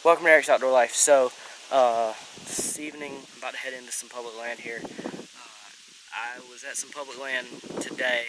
Welcome to Eric's Outdoor Life. So, this evening I'm about to head into some public land here. I was at some public land today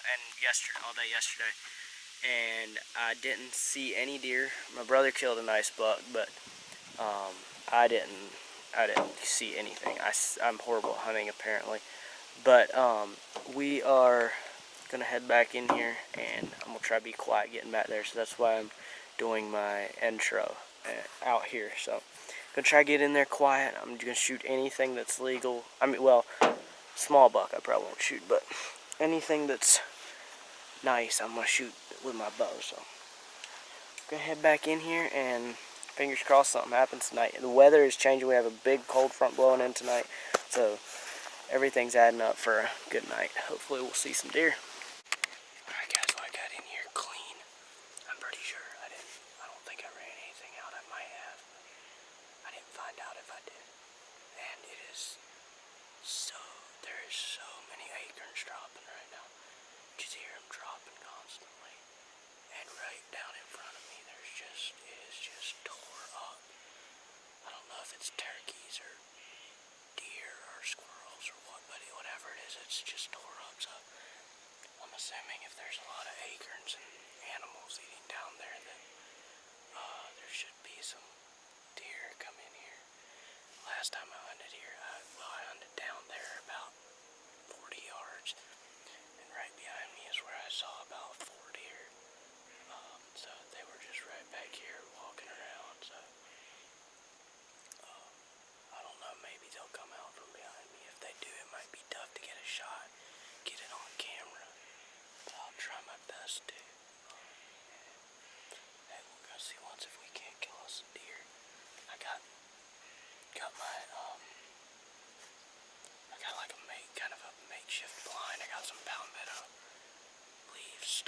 and yesterday, all day yesterday, and I didn't see any deer. My brother killed a nice buck, but I didn't see anything. I'm horrible at hunting apparently, but we are gonna head back in here, and I'm gonna try to be quiet getting back there. So that's why I'm doing my intro out here. So I'm gonna try to get in there quiet. I'm gonna shoot anything that's legal. Well, small buck I probably won't shoot, but anything that's nice I'm gonna shoot with my bow. So I'm gonna head back in here, and fingers crossed something happens tonight. The weather is changing. We have a big cold front blowing in tonight, so everything's adding up for a good night. Hopefully we'll see some deer. Alright guys, so I got in here clean. I'm pretty sure I don't think I ran anything out. I might have. I didn't find out if I did. And it is there is so many acorns dropping right now. Just hear them dropping constantly. And right down in front of me, it is just tore up. I don't know if it's turkeys or deer or squirrels or what, but whatever it is, it's just tore up. So I'm assuming if there's a lot of acorns and animals eating down there, that there should be some deer come in here. Last time I hunted here, I hunted down there about 40 yards, and right behind me is where I saw about 4 deer. So they were just right back here walking around. So I don't know, maybe they'll come out from behind me. If they do, it might be tough to get a shot, get it on camera, but I'll try my best to. Hey, we'll go see once if we can't kill us some deer. I got my I got like kind of a makeshift blind. I got some palmetto leaves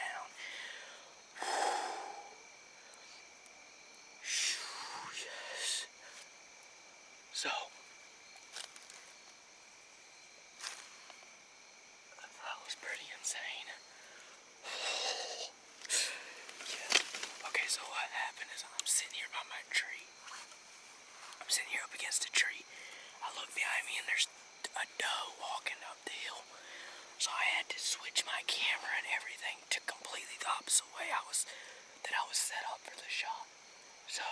down. Yes. So, that was pretty insane. Yeah. Okay, so what happened is I'm sitting here by my tree. I'm sitting here up against a tree. I look behind me and there's a doe walking up the hill. So I had to switch my camera and everything to completely the opposite way I was set up for the shot. So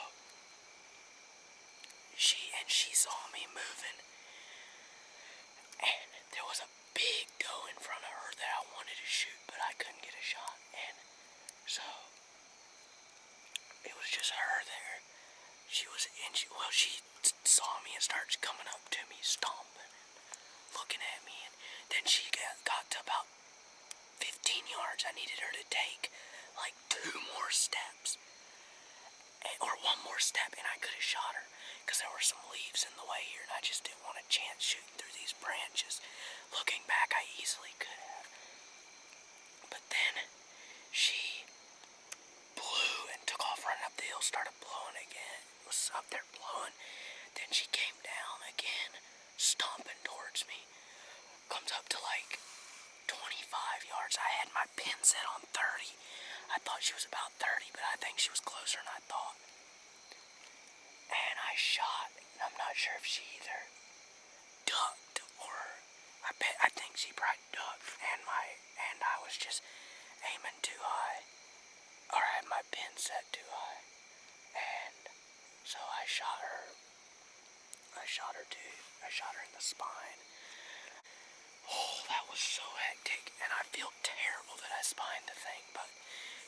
she saw me moving, and there was a big doe in front of her that I wanted to shoot, but I couldn't get a shot. And so it was just her there. She saw me and started coming up to me, stomping, looking at me, and then she got to about 15 yards. I needed her to take like 2 more steps, or 1 more step, and I could have shot her, because there were some leaves in the way here, and I just didn't want a chance shooting through these branches. Looking back, I easily could have. But then she blew and took off running up the hill, started blowing again. Was up there blowing. Then she came down again, stomping towards me. Comes up to like 25 yards. I had my pin set on 30. I thought she was about 30, but I think she was closer than I thought. And I shot, and I'm not sure if she either ducked or I think she probably ducked, and I was just aiming too high, or I had my pin set too high, and so I shot her. I shot her in the spine. Oh, that was so hectic, and I feel terrible that I spined the thing, but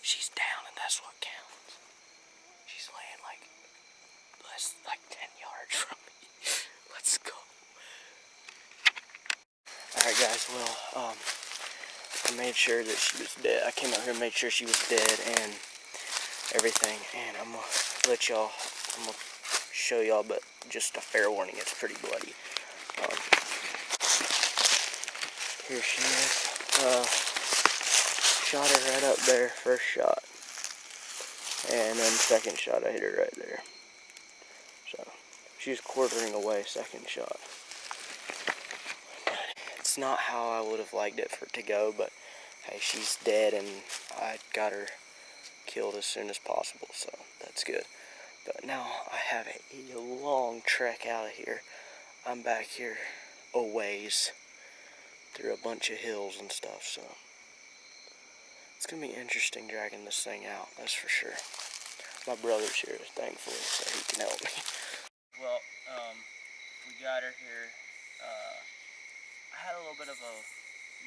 she's down, and that's what counts. She's laying like 10 yards from me. Let's go. Alright guys, well, I made sure that she was dead. I came out here and made sure she was dead and everything, and I'm gonna show y'all, but just a fair warning, it's pretty bloody. Here she is. Shot her right up there, first shot. And then second shot, I hit her right there. So, she's quartering away, second shot. It's not how I would have liked it for it to go, but hey, she's dead, and I got her killed as soon as possible, so that's good. But now I have a long trek out of here. I'm back here a ways through a bunch of hills and stuff, so it's gonna be interesting dragging this thing out, that's for sure. My brother's here, thankfully, so he can help me. Well, we got her here. I had a little bit of a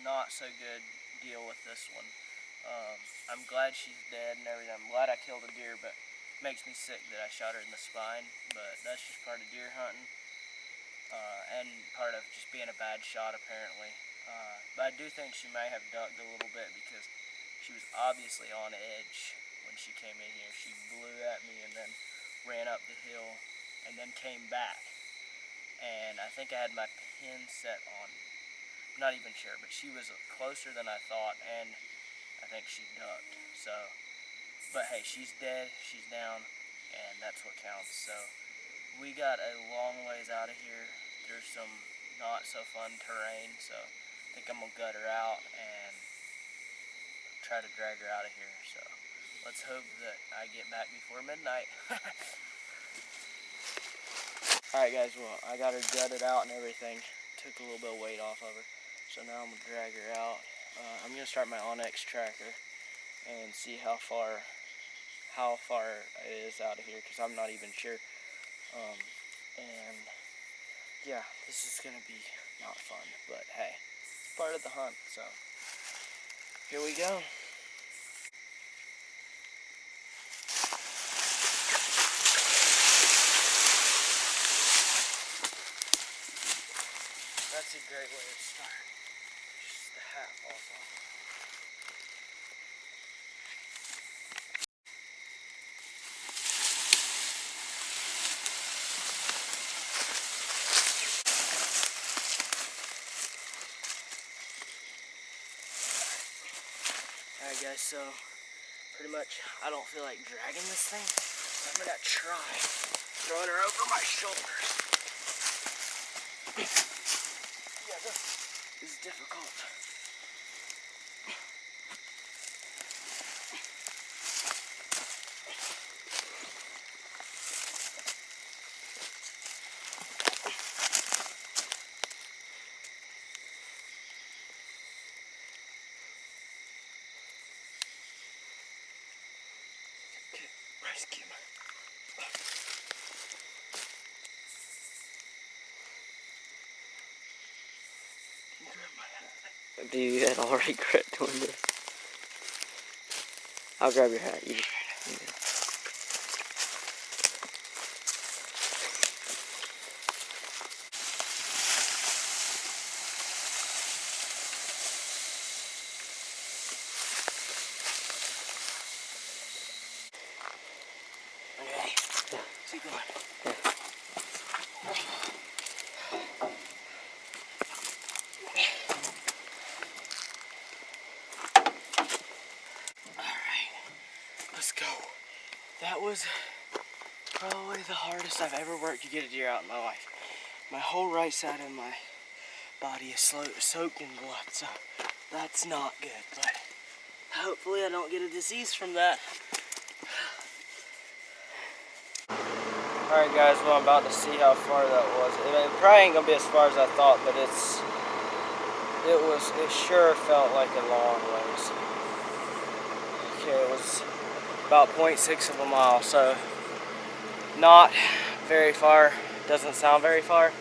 not so good deal with this one. I'm glad she's dead and everything. I'm glad I killed a deer, but it makes me sick that I shot her in the spine. But that's just part of deer hunting, and part of just being a bad shot, apparently. But I do think she may have ducked a little bit, because she was obviously on edge when she came in here. She blew at me and then ran up the hill and then came back. And I think I had my pin set on. I'm not even sure, but she was closer than I thought, and I think she ducked. So, but hey, she's dead, she's down, and that's what counts. So, we got a long ways out of here through some not so fun terrain, so I think I'm gonna gut her out and try to drag her out of here. So, let's hope that I get back before midnight. Alright guys, well, I got her gutted out and everything. Took a little bit of weight off of her. So now I'm going to drag her out. I'm going to start my Onyx tracker and see how far it is out of here, because I'm not even sure. And yeah, this is going to be not fun, but hey, it's part of the hunt, so here we go. That's a great way to start. Just the hat falls off. Alright guys, so pretty much I don't feel like dragging this thing. So I'm gonna try throwing her over my shoulders. Yeah, this is difficult. Rescue my... Do you at all regret doing this? I'll grab your hat. You okay. Keep going. Let's go. That was probably the hardest I've ever worked to get a deer out in my life. My whole right side of my body is soaked in blood, so that's not good, but hopefully I don't get a disease from that. Alright guys, well I'm about to see how far that was. It probably ain't gonna be as far as I thought, but it sure felt like a long ways. Okay, it was about 0.6 of a mile, so not very far. Doesn't sound very far,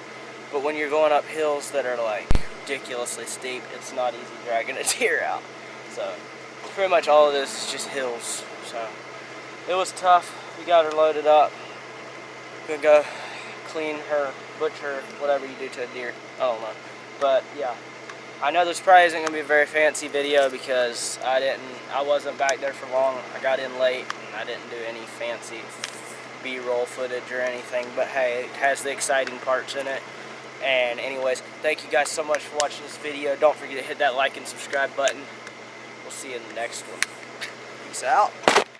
but when you're going up hills that are like ridiculously steep, it's not easy dragging a deer out. So pretty much all of this is just hills. So it was tough. We got her loaded up. Gonna go clean her, butcher, whatever you do to a deer. I don't know, but yeah. I know this probably isn't gonna be a very fancy video because I wasn't back there for long. I got in late and I didn't do any fancy B-roll footage or anything, but hey, it has the exciting parts in it. And anyways, thank you guys so much for watching this video. Don't forget to hit that like and subscribe button. We'll see you in the next one. Peace out.